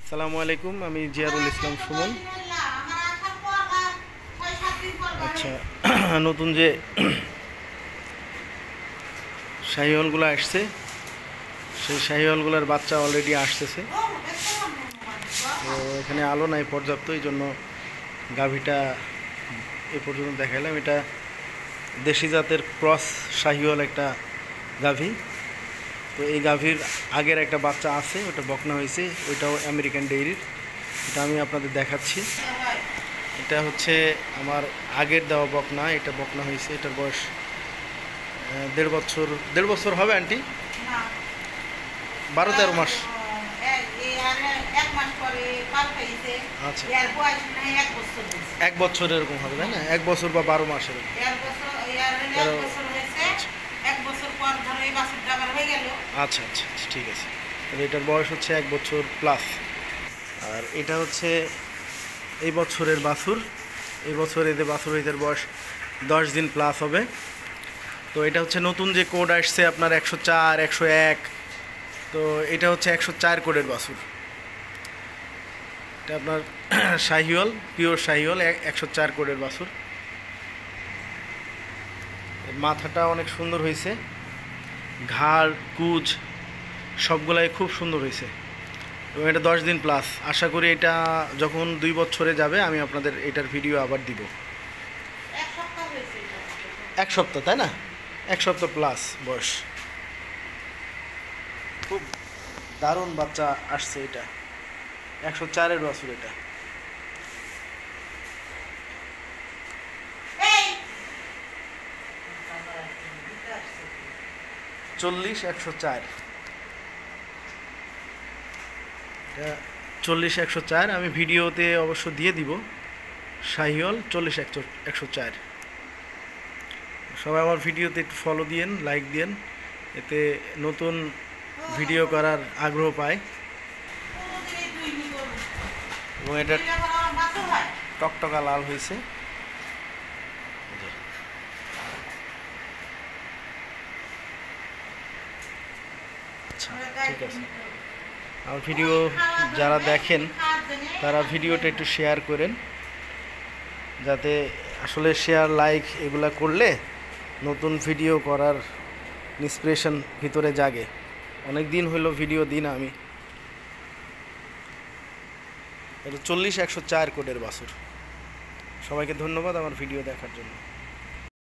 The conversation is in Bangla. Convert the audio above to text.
আসসালামু আলাইকুম, আমি জিয়ারুল ইসলাম সুমন। আচ্ছা, নতুন যে শাহিওয়ালগুলো আসছে, সেই শাহিওয়ালগুলোর বাচ্চা অলরেডি আসতেছে। তো এখানে আলো নাই পর্যাপ্ত, এই জন্য গাভীটা এ পর্যন্ত দেখালাম। এটা দেশি জাতের ক্রস শাহিওয়াল একটা গাভী। তো এই গাভীর আগের একটা বাচ্চা আছে, ওটা বকনা হয়েছে, ওইটাও আমেরিকান ডেইরির। এটা আমি আপনাদের দেখাচ্ছি। এটা হচ্ছে আমার আগের দেওয়া বকনা, এটা বকনা হয়েছে। এটার বয়স 1.5 বছর হবে আন্টি, 12-13 মাস। আচ্ছা, 1 বছর এরকম হবে, তাই না? 1 বছর বা 12 মাস এরকম। আচ্ছা আচ্ছা, ঠিক আছে। এটার বয়স হচ্ছে 1 বছর প্লাস। আর এটা হচ্ছে এই বছরের বাছুর। এই বছর এদের বাছুর এদের বয়স 10 দিন প্লাস হবে। তো এটা হচ্ছে নতুন যে কোড আসছে আপনার 104, 101। তো এটা হচ্ছে 104 কোডের বাছুর। এটা আপনার শাহিওয়াল, পিওর শাহিওয়াল, 104 কোডের বাছুর। মাথাটা অনেক সুন্দর হয়েছে, ঘাড় কুচ সবগুলাই খুব সুন্দর হয়েছে। এবং এটা 10 দিন প্লাস। আশা করি এটা যখন 2 বছরে যাবে আমি আপনাদের এটার ভিডিও আবার দিব। 1 সপ্তাহ, তাই না? 1 সপ্তাহ প্লাস বয়স। খুব দারুণ বাচ্চা আসছে। এটা 104-এর বাছুর। এটা 40-104। এটা 40-104। আমি ভিডিওতে অবশ্য দিয়ে দিব শাহিওয়াল 40-104। সবাই আমার ভিডিওতে একটু ফলো দিয়েন, লাইক দিয়েন, এতে নতুন ভিডিও করার আগ্রহ পায়। এবং এটা টকটকা লাল হয়েছে। আচ্ছা, ঠিক আছে। আমার ভিডিও যারা দেখেন তারা ভিডিওটা একটু শেয়ার করেন, যাতে আসলে শেয়ার লাইক এগুলা করলে নতুন ভিডিও করার ইন্সপিরেশন ভিতরে জাগে। অনেক দিন হলো ভিডিও দিন আমি। এটা 40-104 কোডের বাছুর। সবাইকে ধন্যবাদ আমার ভিডিও দেখার জন্য।